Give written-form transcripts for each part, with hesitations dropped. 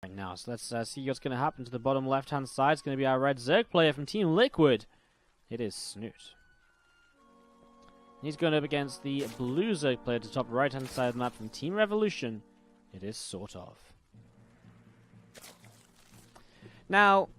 right now. So let's see what's going to happen to the bottom left-hand side. It's going to be our red Zerg player from Team Liquid. It is Snute. He's going up against the blue Zerg player to the top right-hand side of the map from Team Revolution. It is SortOf. Now,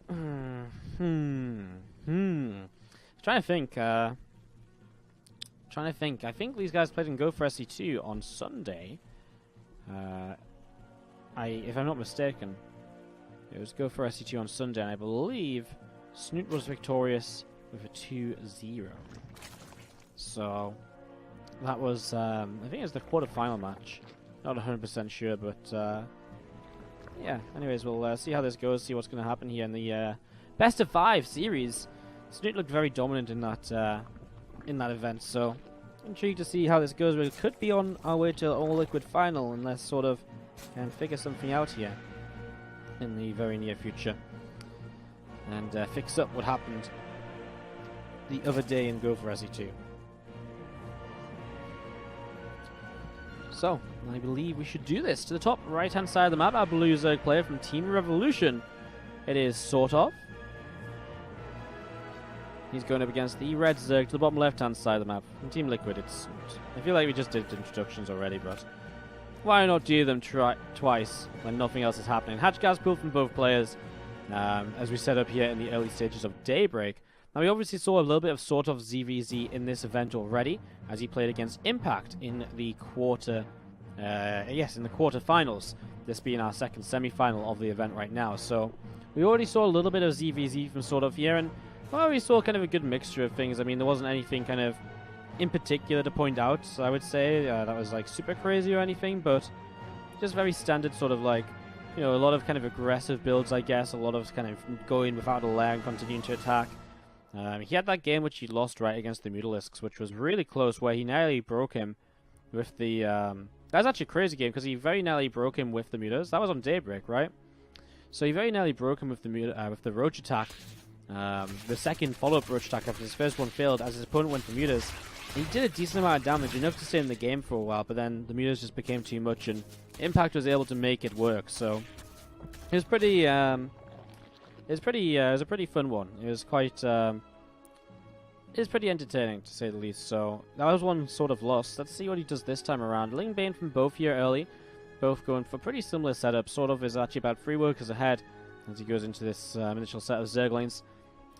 trying to think. I think these guys played in Go for SC2 on Sunday. If I'm not mistaken, it was Go for SC2 on Sunday, and I believe Snute was victorious with a 2-0. So that was, I think it was the quarterfinal match. Not 100% sure, but yeah. Anyways, we'll see how this goes. See what's going to happen here in the best of 5 series. Snute looked very dominant in that event, so intrigued to see how this goes. We could be on our way to an all-liquid final unless SortOf can figure something out here in the very near future and fix up what happened the other day in Go for SC2. So, I believe we should do this. To the top right-hand side of the map, our blue Zerg player from Team Revolution. It is SortOf. He's going up against the red Zerg to the bottom left-hand side of the map from Team Liquid. It's Snute. I feel like we just did introductions already, but why not do them twice when nothing else is happening? Hatch gas pool from both players, as we set up here in the early stages of Daybreak. Now, we obviously saw a little bit of SortOf ZvZ in this event already, as he played against Impact in the quarterfinals. This being our second semi-final of the event right now. So, we already saw a little bit of ZvZ from SortOf here, and well, we saw kind of a good mixture of things. I mean, there wasn't anything kind of in particular to point out, I would say, that was like super crazy or anything, but just very standard sort of like, you know, a lot of kind of aggressive builds, I guess, a lot of kind of going without a lair and continuing to attack. He had that game which he lost right against the Mutalisks, which was really close, where he nearly broke him with the... that was actually a crazy game, because he very nearly broke him with the Mutas. That was on Daybreak, right? So he very nearly broke him with the Roach attack. The second follow-up Roach attack after his first one failed, as his opponent went for Mutas. He did a decent amount of damage, enough to stay in the game for a while, but then the Mutas just became too much, and Impact was able to make it work, so... It was pretty, it was a pretty fun one. It was quite, it was pretty entertaining, to say the least. So that was one SortOf lost. Let's see what he does this time around. Ling Bane from both here early, both going for pretty similar setups. SortOf is actually about 3 workers ahead as he goes into this initial set of Zerglings.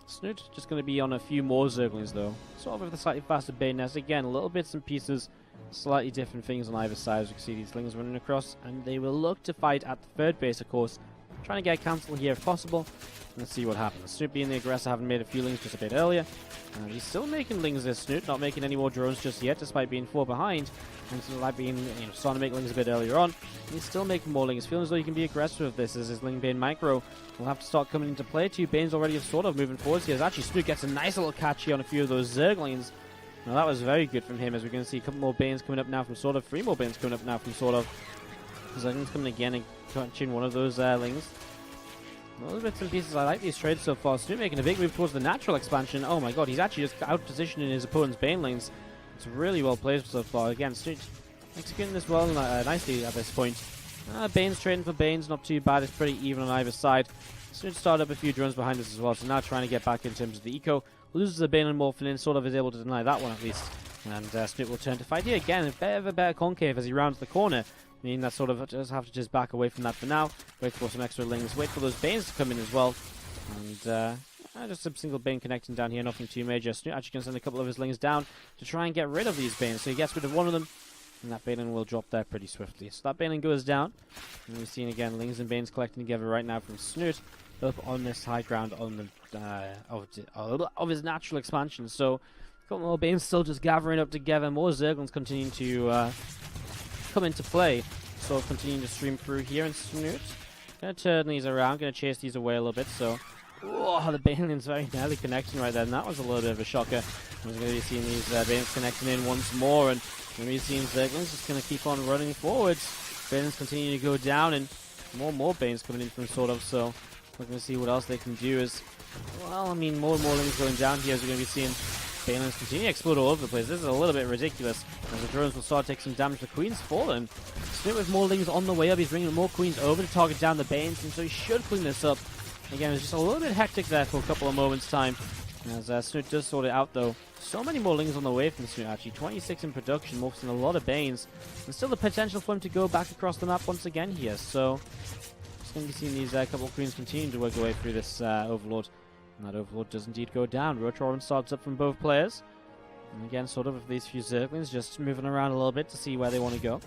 Snute just going to be on a few more Zerglings though. SortOf with a slightly faster Bane nest. Again, little bits and pieces, slightly different things on either side. As you can see these Lings running across, and they will look to fight at the third base, of course. Trying to get a cancel here if possible. Let's see what happens. Snute being the aggressor, having made a few Lings just a bit earlier. And he's still making Lings this Snute, not making any more drones just yet, despite being 4 behind. And still like being, you know, starting to make Lings a bit earlier on. And he's still making more Lings. Feeling as though you can be aggressive with this, as his Ling Bane micro will have to start coming into play. 2 Banes already have SortOf moving forwards here. As actually Snute gets a nice little catch here on a few of those Zerglings. Now that was very good from him, as we're going to see a couple more Banes coming up now from SortOf. 3 more Banes coming up now from SortOf. Zerglings coming again and catching one of those Lings. Little bits and pieces. I like these trades so far. Snute making a big move towards the natural expansion. Oh my god, he's actually just out-positioning his opponent's Banelings. It's really well played so far. Again, Snute executing this well nicely at this point. Bane's trading for Banes, not too bad. It's pretty even on either side. Snute started up a few drones behind us as well, so now trying to get back in terms of the eco. Loses the Bane and Morphin in, SortOf is able to deny that one at least. And Snute will turn to fight here again. A bit of a better concave as he rounds the corner. Meaning that SortOf does have to just back away from that for now. Wait for some extra Lings. Wait for those Banes to come in as well. And just a single Bane connecting down here. Nothing too major. Snute actually can send a couple of his Lings down to try and get rid of these Banes. So he gets rid of one of them. And that Baneling will drop there pretty swiftly. So that Baneling goes down. And we're seeing again Lings and Banes collecting together right now from Snute. Up on this high ground on the of his natural expansion. So a couple more Banes still just gathering up together. More Zerglings continuing to... come into play. So continuing to stream through here, and Snute gonna turn these around, gonna chase these away a little bit. So, oh, the Baneling's very nearly connecting right there, and that was a little bit of a shocker. We're gonna be seeing these Banes connecting in once more, and we're gonna be seeing Zerglings just gonna keep on running forwards. Banes continuing to go down, and more Banes coming in from SortOf. So we're gonna see what else they can do. As well, I mean, more and more Lings going down here, as we're gonna be seeing Banelings continue to explode all over the place. This is a little bit ridiculous, as the drones will start to take some damage. The Queen's fallen. Snute with more Lings on the way up. He's bringing more Queens over to target down the Banes, and so he should clean this up. Again, it's just a little bit hectic there for a couple of moments' time. As Snute does sort it out, though. So many more Lings on the way from Snute, actually. 26 in production, morphs in a lot of Banes. And still the potential for him to go back across the map once again here. So, just going to be seeing these couple of Queens continue to work their way through this Overlord. And that Overlord does indeed go down. Rotoran starts up from both players. And again, sort of with these few Zerglings just moving around a little bit to see where they want to go.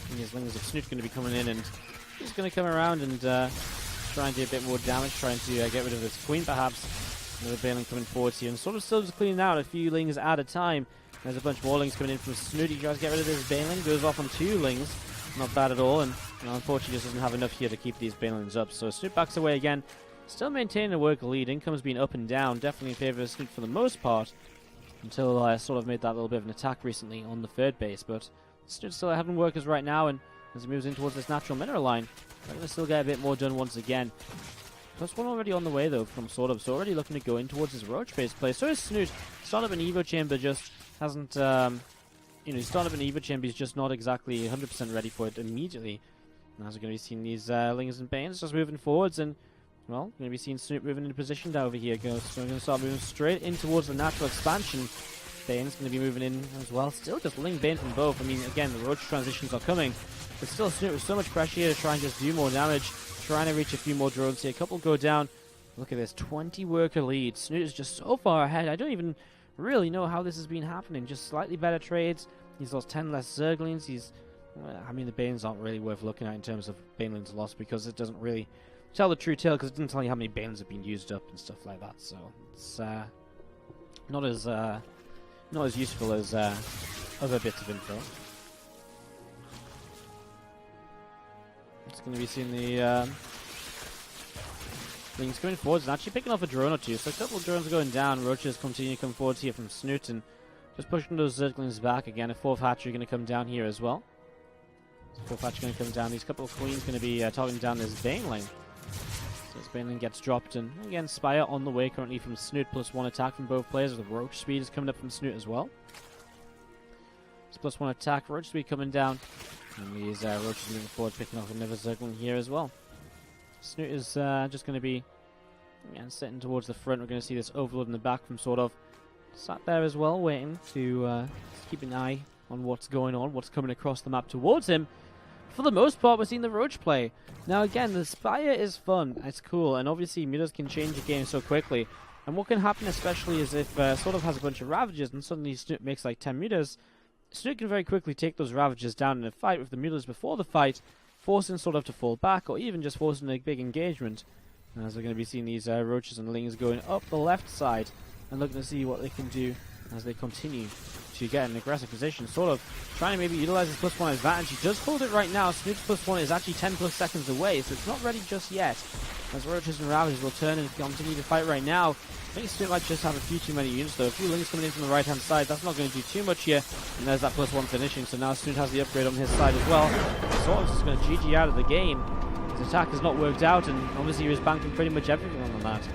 And these Lings of Snute going to be coming in, and he's going to come around and try and do a bit more damage, trying to get rid of this Queen perhaps. Another Baneling coming forwards here, and sort of still just cleaning out a few Lings at a time. There's a bunch more Lings coming in from Snute. He tries to get rid of this Baneling, goes off on 2 Lings. Not bad at all, and unfortunately just doesn't have enough here to keep these Banelings up. So Snute backs away again. Still maintaining a work lead. Income's been up and down, definitely in favour of Snute for the most part, until I sort of made that little bit of an attack recently on the third base. But Snute still having workers right now, and as he moves in towards this natural mineral line, they're going to still get a bit more done once again. Plus one already on the way though from SortOf, so already looking to go in towards his Roach base play. So is Snute. Starting up an Evo chamber, just hasn't, he's starting up an Evo chamber, he's just not exactly 100% ready for it immediately. And as we're going to be seeing these Lings and Banes just moving forwards, and well, going to be seeing Snute moving into position down over here. So we're going to start moving straight in towards the natural expansion. Bane's going to be moving in as well. Still just Ling Bane from both. I mean, again, the Roach transitions are coming, but still Snute with so much pressure here to try and just do more damage. Trying to reach a few more drones here. A couple go down. Look at this, 20 worker lead. Snute is just so far ahead. I don't even really know how this has been happening. Just slightly better trades. He's lost 10 less Zerglings. I mean, the Banes aren't really worth looking at in terms of Banelings lost, because it doesn't really tell the true tale, because it doesn't tell you how many Banes have been used up and stuff like that. So it's not as useful as other bits of info. It's going to be seeing the Lings coming forwards and actually picking off a drone or two. So a couple of drones are going down. Roaches continue to come forwards here from Snute, and just pushing those Zerglings back. Again, a 4th hatchery going to come down here as well. 4th hatchery going to come down. These couple of Queens going to be targeting down this Baneling. So this Baneling gets dropped, and again, Spire on the way currently from Snute. +1 attack from both players. The Roach speed is coming up from Snute as well. It's +1 attack. Roach speed coming down. And these Roaches moving forward, picking off another Zergling here as well. Snute is just going to be sitting towards the front. We're going to see this Overlord in the back from SortOf. Sat there as well, waiting to keep an eye on what's going on, what's coming across the map towards him. For the most part, we're seeing the Roach play. Now again, the Spire is fun, it's cool, and obviously mutas can change the game so quickly. And what can happen especially is if SortOf has a bunch of Ravagers and suddenly Snute makes like 10 mutas, Snute can very quickly take those Ravagers down in a fight with the mutas before the fight, forcing SortOf to fall back, or even just forcing a big engagement. And as we're going to be seeing these Roaches and Lings going up the left side, and looking to see what they can do as they continue to get an aggressive position. SortOf trying to maybe utilize his +1 advantage. He does hold it right now. Snute's +1 is actually 10+ seconds away, so it's not ready just yet. As Roaches and Ravagers will turn and continue to fight right now. I think Snute might just have a few too many units though. A few Lings coming in from the right hand side. That's not going to do too much here. And there's that +1 finishing. So now Snute has the upgrade on his side as well. SortOf's just going to GG out of the game. His attack has not worked out, and obviously he was banking pretty much everything on that.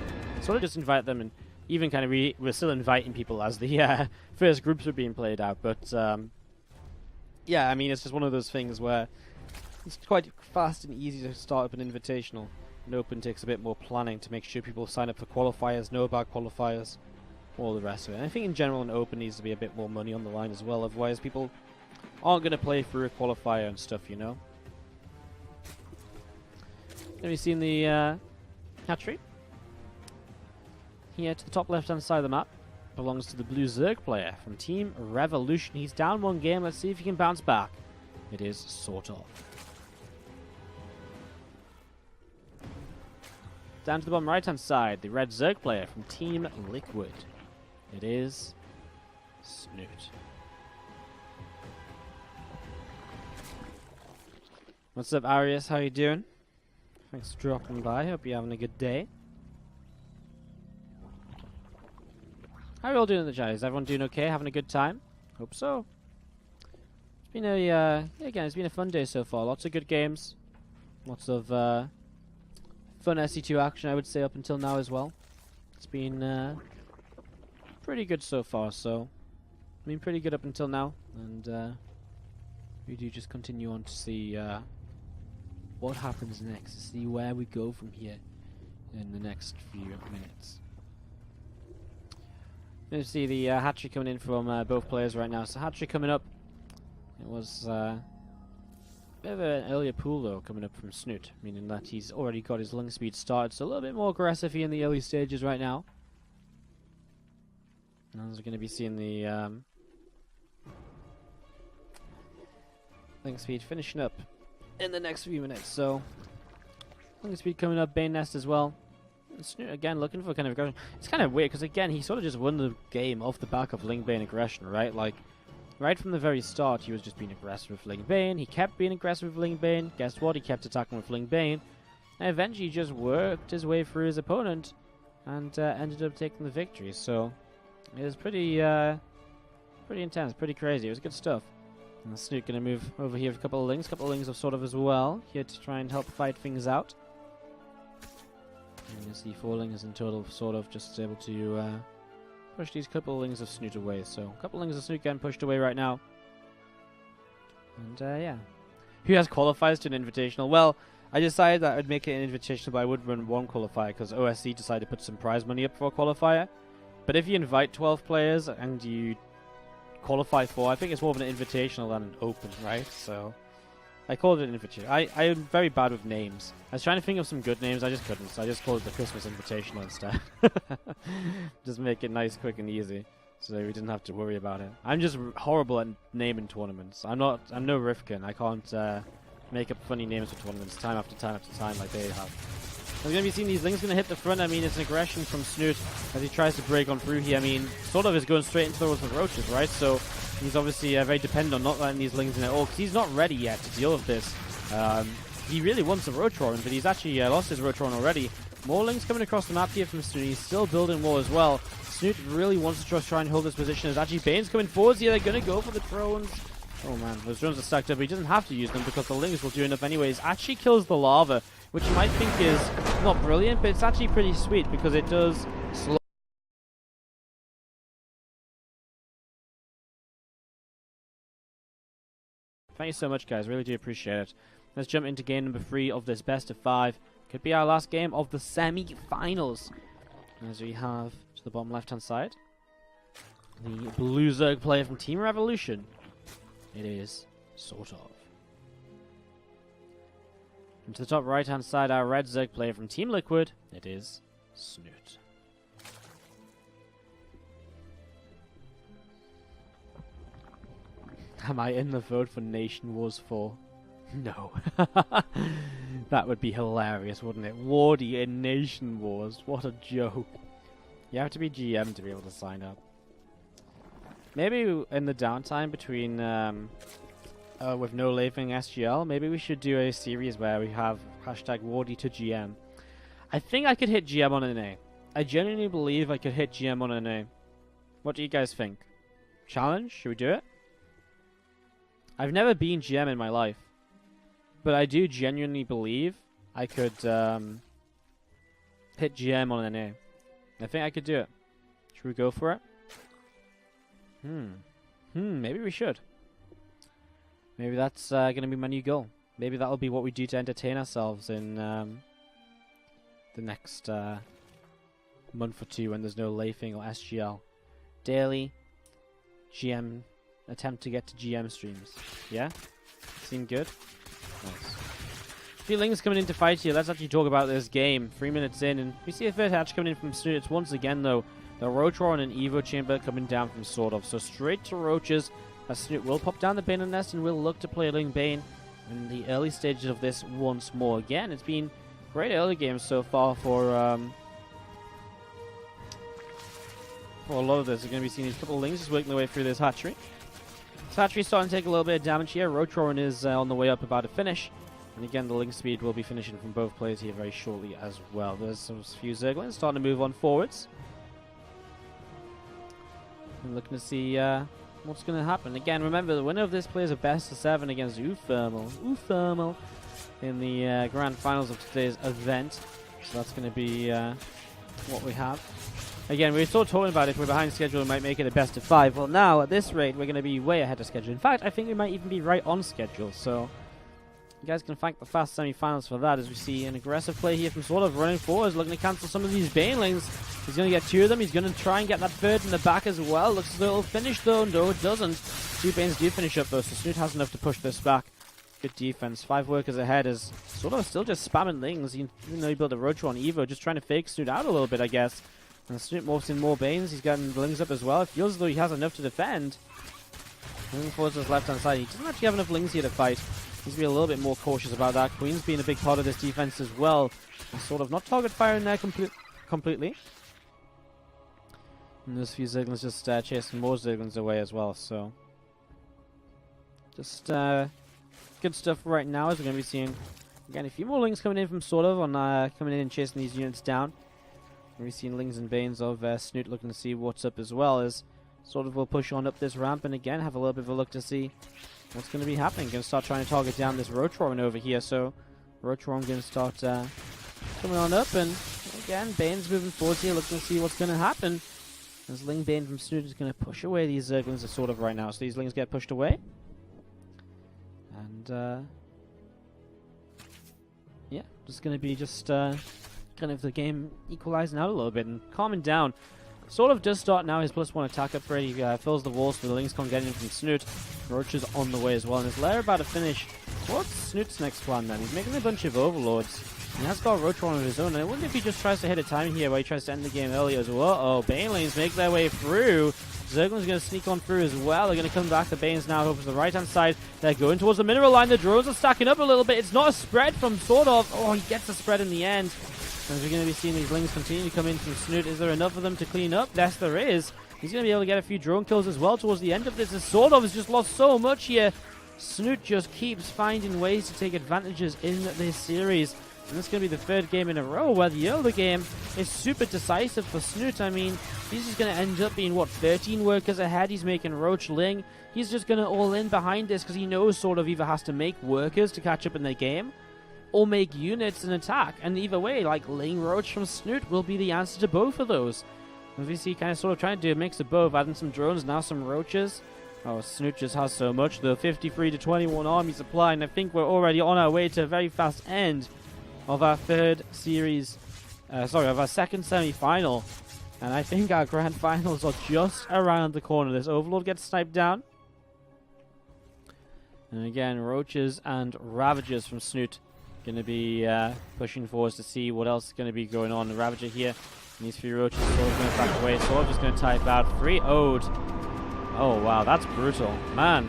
SortOf just invite them, and even kind of we're still inviting people as the first groups were being played out. But yeah, I mean, it's just one of those things where it's quite fast and easy to start up an invitational. An open takes a bit more planning to make sure people sign up for qualifiers, know about qualifiers, all the rest of it. And I think in general an open needs to be a bit more money on the line as well, otherwise people aren't going to play through a qualifier and stuff, you know. Have you seen the hatchery? Here to the top left hand side of the map belongs to the blue Zerg player from Team Revolution. He's down 1 game. Let's see if he can bounce back. It is SortOf. Down to the bottom right hand side, the red Zerg player from Team Liquid. It is Snute. What's up, Arius? How you doing? Thanks for dropping by. Hope you're having a good day. How are you all doing in the chat? Is everyone doing okay? Having a good time? Hope so. It's been a again, it's been a fun day so far. Lots of good games. Lots of fun SC2 action, I would say, up until now as well. It's been pretty good so far. So, I mean, pretty good up until now, and we do just continue on to see what happens next, to see where we go from here in the next few minutes. You see the hat-trick coming in from both players right now. So hat-trick coming up. It was a bit of an earlier pool though coming up from Snute, meaning that he's already got his lung speed started, so a little bit more aggressive in the early stages right now. And as we're going to be seeing the lung speed finishing up in the next few minutes. So lung speed coming up, Bane Nest as well. Snute again looking for kind of aggression. It's kind of weird because again he sort of just won the game off the back of Ling Bane aggression, right? Like right from the very start he was just being aggressive with Ling Bane. He kept being aggressive with Ling Bane. Guess what? He kept attacking with Ling Bane. And eventually he just worked his way through his opponent and ended up taking the victory. So it was pretty intense, pretty crazy. It was good stuff. And Snute gonna move over here with a couple of lings of SortOf as well, here to try and help fight things out. And you see 4 lings in total, SortOf just able to push these couple of lings of Snute away. So a couple of lings of Snute getting pushed away right now. And yeah. Who has qualifiers to an Invitational? Well, I decided that I'd make it an Invitational, but I would run 1 qualifier because OSC decided to put some prize money up for a qualifier. But if you invite 12 players and you qualify 4, I think it's more of an Invitational than an Open, right? So I called it an Invitational. I am very bad with names. I was trying to think of some good names, I just couldn't, so I just called it the Christmas Invitational instead. Just make it nice, quick, and easy, so we didn't have to worry about it. I'm just horrible at naming tournaments. I'm no Rifkin. I can't make up funny names for tournaments time after time after time like they have. We're going to be seeing these lings going to hit the front. I mean, it's an aggression from Snute as he tries to break on through here. I mean, SortOf is going straight into those roaches, right? So he's obviously very dependent on not letting these lings in at all because he's not ready yet to deal with this. He really wants a roach roaring, but he's actually lost his roach roaring already. More lings coming across the map here from Snute. He's still building more as well. Snute really wants to try and hold this position. As actually Bane's coming forwards here. They're going to go for the drones. Oh man, those drones are stacked up, but he doesn't have to use them because the lings will do enough anyways. Actually kills the lava, which you might think is not brilliant, but it's actually pretty sweet because it does slow. Thank you so much, guys. Really do appreciate it. Let's jump into game number 3 of this best of 5. Could be our last game of the semi-finals. As we have to the bottom left-hand side, the blue Zerg player from Team Revolution. It is SortOf. And to the top right-hand side, our red Zerg player from Team Liquid. It is Snute. Am I in the vote for Nation Wars 4? No. That would be hilarious, wouldn't it? Wardy in Nation Wars. What a joke. You have to be GM to be able to sign up. Maybe in the downtime between with no leaving SGL, maybe we should do a series where we have hashtag Wardy to GM. I think I could hit GM on an A. I genuinely believe I could hit GM on an A. What do you guys think? Challenge? Should we do it? I've never been GM in my life, but I do genuinely believe I could hit GM on an A. I think I could do it. Should we go for it? Maybe we should. Maybe that's going to be my new goal. Maybe that'll be what we do to entertain ourselves in the next month or 2 when there's no Leifing or SGL. Daily GM, attempt to get to GM streams. Yeah? Seem good? Nice. Feelings coming in to fight here. Let's actually talk about this game. 3 minutes in, and we see a first hatch coming in from Snute. It's once again, though, the Roach Roar and an Evo Chamber coming down from SortOf. So straight to Roaches, as Snute will pop down the Bane Nest and will look to play Ling Bane in the early stages of this once more. Again, it's been great early games so far for a lot of this. We're going to be seeing these couple of Lings just working their way through this hatchery. This hatchery starting to take a little bit of damage here. Roach Roaring is on the way up, about to finish. And again, the Ling speed will be finishing from both players here very shortly as well. There's a few Zerglings starting to move on forwards. I'm looking to see what's going to happen. Again, remember, the winner of this plays a best of 7 against Uthermal in the grand finals of today's event. So that's going to be what we have. Again, we were sort of talking about if we're behind schedule, we might make it a best of 5. Well, now, at this rate, we're going to be way ahead of schedule. In fact, I think we might even be right on schedule. So, you guys can thank the fast semi-finals for that, as we see an aggressive play here from SortOf running forward, looking to cancel some of these banelings. He's going to get 2 of them. He's going to try and get that third in the back as well. Looks as though it'll finish, though. No, it doesn't. 2 Banes do finish up, though, so Snute has enough to push this back. Good defense. 5 workers ahead as SortOf still just spamming lings, even though he built a Roach on Evo, just trying to fake Snute out a little bit, I guess. And Snute morphs in more Banes. He's getting the lings up as well. It feels as though he has enough to defend. Moving forward to his left-hand side. He doesn't actually have enough lings here to fight. Needs to be a little bit more cautious about that. Queen's being a big part of this defense as well. And SortOf not target firing there completely. And there's a few Zerglings just chasing more Zerglings away as well. So, just good stuff right now, as we're going to be seeing, again, a few more lings coming in from SortOf on coming in and chasing these units down. We've seen lings and Banes of Snute looking to see what's up as well, as SortOf will push on up this ramp and again have a little bit of a look to see what's going to be happening. Going to start trying to target down this Roach Roaring over here, so Roach Roaring going to start coming on up, and again, Bane's moving forward here, looking to see what's going to happen. As Ling Bane from Snute is going to push away these Zerglings of SortOf right now, so these lings get pushed away. And yeah, just going to be just kind of the game equalizing out a little bit and calming down. SortOf does start now his +1 attack upgrade. He fills the walls so the lings can't get in from Snute. Roach is on the way as well, and his lair about to finish. What's Snute's next plan then? He's making a bunch of overlords. He has got Roach on his own, and I wonder if he just tries to hit a timing here where he tries to end the game early as well. Oh, Banelings make their way through. Zergling's going to sneak on through as well. They're going to come back. The Banes now over to the right-hand side. They're going towards the mineral line. The drones are stacking up a little bit. It's not a spread from SortOf. Oh, he gets the spread in the end. As we're going to be seeing these lings continue to come in from Snute. Is there enough of them to clean up? Yes, there is. He's going to be able to get a few drone kills as well towards the end of this. As SortOf has just lost so much here. Snute just keeps finding ways to take advantages in this series. And this is going to be the 3rd game in a row where the early game is super decisive for Snute. I mean, he's just going to end up being, what, 13 workers ahead. He's making Roach Ling. He's just going to all in behind this because he knows SortOf either has to make workers to catch up in their game or make units and attack. And either way, like Ling Roach from Snute will be the answer to both of those. As we see kind of sort of trying to do a mix of both, adding some drones, now some Roaches. Oh, Snute just has so much. The 53 to 21 army supply, and I think we're already on our way to a very fast end of our of our second semi-final. And I think our grand finals are just around the corner. This Overlord gets sniped down. And again, Roaches and Ravagers from Snute going to be pushing forwards to see what else is going to be going on. The Ravager here, and these 3 Roaches, SortOf going to back away. SortOf just going to type out 3 Ode. Oh wow, that's brutal. Man,